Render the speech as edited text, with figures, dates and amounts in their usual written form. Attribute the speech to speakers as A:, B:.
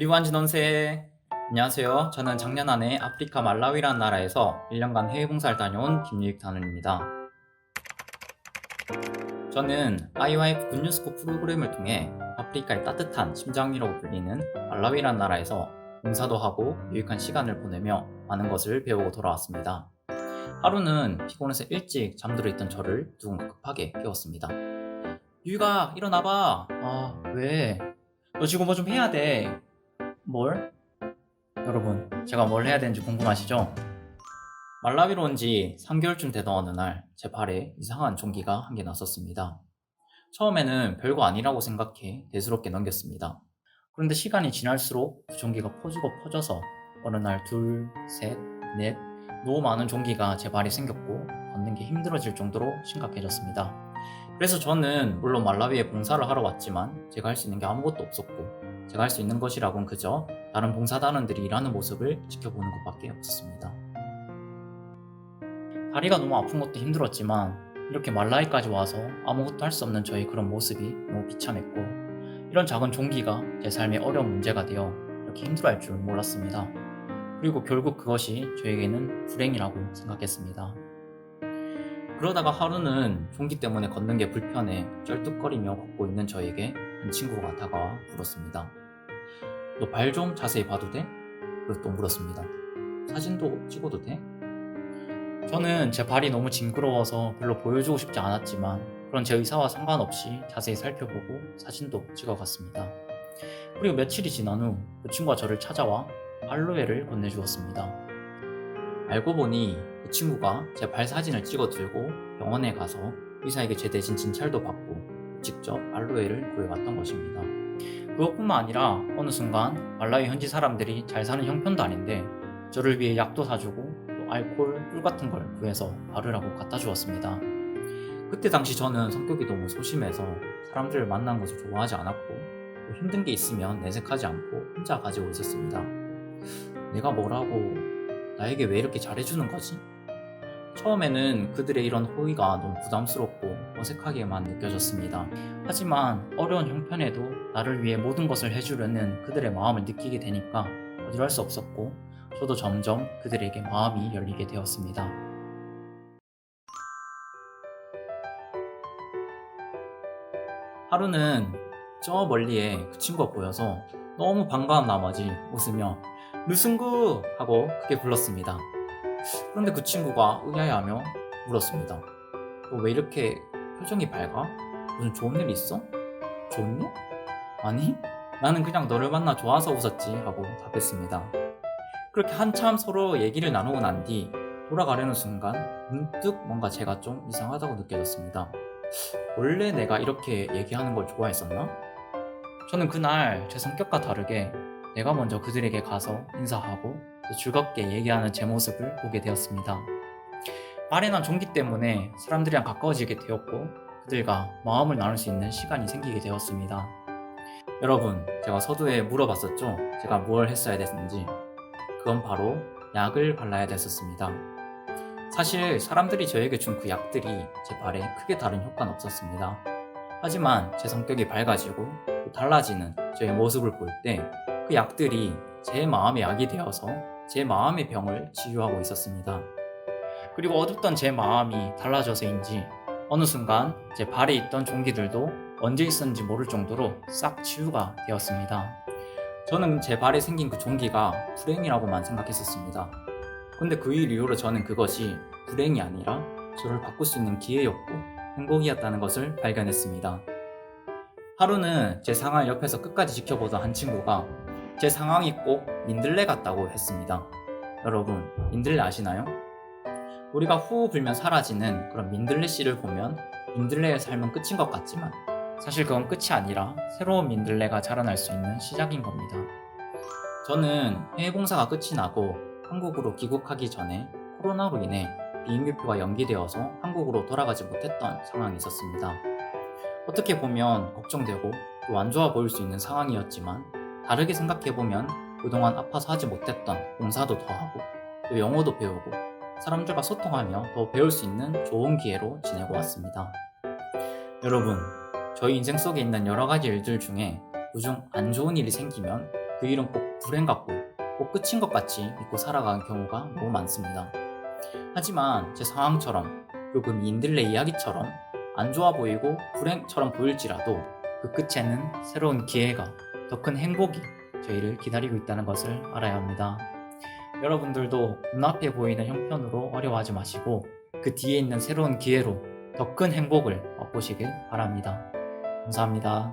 A: 올리완지논세. 안녕하세요. 저는 작년 안에 아프리카 말라위라는 나라에서 1년간 해외봉사를 다녀온 김유익 단원입니다. 저는 IOF 굿뉴스코 프로그램을 통해 아프리카의 따뜻한 심장이라고 불리는 말라위라는 나라에서 봉사도 하고 유익한 시간을 보내며 많은 것을 배우고 돌아왔습니다. 하루는 피곤해서 일찍 잠들어 있던 저를 누군가 급하게 깨웠습니다. 유익아, 일어나봐. 왜? 너 지금 뭐 좀 해야 돼. 뭘? 여러분, 제가 뭘 해야 되는지 궁금하시죠? 말라위로 온 지 3개월쯤 되던 어느 날 제 발에 이상한 종기가 한 개 났었습니다. 처음에는 별거 아니라고 생각해 대수롭게 넘겼습니다. 그런데 시간이 지날수록 그 종기가 퍼지고 퍼져서 어느 날 둘, 셋, 넷 너무 많은 종기가 제 발에 생겼고 걷는 게 힘들어질 정도로 심각해졌습니다. 그래서 저는 물론 말라위에 봉사를 하러 왔지만 제가 할 수 있는 게 아무것도 없었고 제가 할 수 있는 것이라곤 그저 다른 봉사단원들이 일하는 모습을 지켜보는 것밖에 없었습니다. 다리가 너무 아픈 것도 힘들었지만 이렇게 말라위까지 와서 아무것도 할 수 없는 저의 그런 모습이 너무 비참했고 이런 작은 종기가 제 삶의 어려운 문제가 되어 이렇게 힘들어할 줄 몰랐습니다. 그리고 결국 그것이 저에게는 불행이라고 생각했습니다. 그러다가 하루는 종기 때문에 걷는 게 불편해 쩔뚝거리며 걷고 있는 저에게 한 친구가 다가와 물었습니다. 너 발 좀 자세히 봐도 돼? 그리고 또 물었습니다. 사진도 찍어도 돼? 저는 제 발이 너무 징그러워서 별로 보여주고 싶지 않았지만 그런 제 의사와 상관없이 자세히 살펴보고 사진도 찍어갔습니다. 그리고 며칠이 지난 후 그 친구가 저를 찾아와 알로에를 건네주었습니다. 알고 보니 그 친구가 제 발 사진을 찍어 들고 병원에 가서 의사에게 제 대신 진찰도 받고 직접 알로에를 구해왔던 것입니다. 그것뿐만 아니라 어느 순간 말라위 현지 사람들이 잘 사는 형편도 아닌데 저를 위해 약도 사주고 또 알코올, 꿀 같은 걸 구해서 바르라고 갖다 주었습니다. 그때 당시 저는 성격이 너무 소심해서 사람들을 만나는 것을 좋아하지 않았고 또 힘든 게 있으면 내색하지 않고 혼자 가지고 있었습니다. 내가 뭐라고 나에게 왜 이렇게 잘해주는 거지? 처음에는 그들의 이런 호의가 너무 부담스럽고 어색하게만 느껴졌습니다. 하지만 어려운 형편에도 나를 위해 모든 것을 해주려는 그들의 마음을 느끼게 되니까 거절할 수 없었고 저도 점점 그들에게 마음이 열리게 되었습니다. 하루는 저 멀리에 그 친구가 보여서 너무 반가운 나머지 웃으며 루승구! 하고 크게 불렀습니다. 그런데 그 친구가 의아해하며 물었습니다. 너 왜 이렇게 표정이 밝아? 무슨 좋은 일 있어? 좋은 일? 아니, 나는 그냥 너를 만나 좋아서 웃었지 하고 답했습니다. 그렇게 한참 서로 얘기를 나누고 난 뒤 돌아가려는 순간 문득 뭔가 제가 좀 이상하다고 느껴졌습니다. 원래 내가 이렇게 얘기하는 걸 좋아했었나? 저는 그날 제 성격과 다르게 내가 먼저 그들에게 가서 인사하고 또 즐겁게 얘기하는 제 모습을 보게 되었습니다. 발에 난 종기 때문에 사람들이랑 가까워지게 되었고 그들과 마음을 나눌 수 있는 시간이 생기게 되었습니다. 여러분, 제가 서두에 물어봤었죠? 제가 뭘 했어야 됐는지. 그건 바로 약을 발라야 됐었습니다. 사실 사람들이 저에게 준 그 약들이 제 발에 크게 다른 효과는 없었습니다. 하지만 제 성격이 밝아지고 또 달라지는 저의 모습을 볼 때 그 약들이 제 마음의 약이 되어서 제 마음의 병을 치유하고 있었습니다. 그리고 어둡던 제 마음이 달라져서인지 어느 순간 제 발에 있던 종기들도 언제 있었는지 모를 정도로 싹 치유가 되었습니다. 저는 제 발에 생긴 그 종기가 불행이라고만 생각했었습니다. 근데 그 일 이후로 저는 그것이 불행이 아니라 저를 바꿀 수 있는 기회였고 행복이었다는 것을 발견했습니다. 하루는 제 상황을 옆에서 끝까지 지켜보던 한 친구가 제 상황이 꼭 민들레 같다고 했습니다. 여러분, 민들레 아시나요? 우리가 후 불면 사라지는 그런 민들레 씨를 보면 민들레의 삶은 끝인 것 같지만 사실 그건 끝이 아니라 새로운 민들레가 자라날 수 있는 시작인 겁니다. 저는 해외 봉사가 끝이 나고 한국으로 귀국하기 전에 코로나로 인해 비행기표가 연기되어서 한국으로 돌아가지 못했던 상황이 있었습니다. 어떻게 보면 걱정되고 또 안 좋아 보일 수 있는 상황이었지만 다르게 생각해보면 그동안 아파서 하지 못했던 봉사도 더 하고 또 영어도 배우고 사람들과 소통하며 더 배울 수 있는 좋은 기회로 지내고 왔습니다. 여러분, 저희 인생 속에 있는 여러 가지 일들 중에 그중 안 좋은 일이 생기면 그 일은 꼭 불행 같고 꼭 끝인 것 같이 믿고 살아가는 경우가 너무 많습니다. 하지만 제 상황처럼 그 미인들의 이야기처럼 안 좋아 보이고 불행처럼 보일지라도 그 끝에는 새로운 기회가, 더 큰 행복이 저희를 기다리고 있다는 것을 알아야 합니다. 여러분들도 눈앞에 보이는 형편으로 어려워하지 마시고 그 뒤에 있는 새로운 기회로 더 큰 행복을 맛보시길 바랍니다. 감사합니다.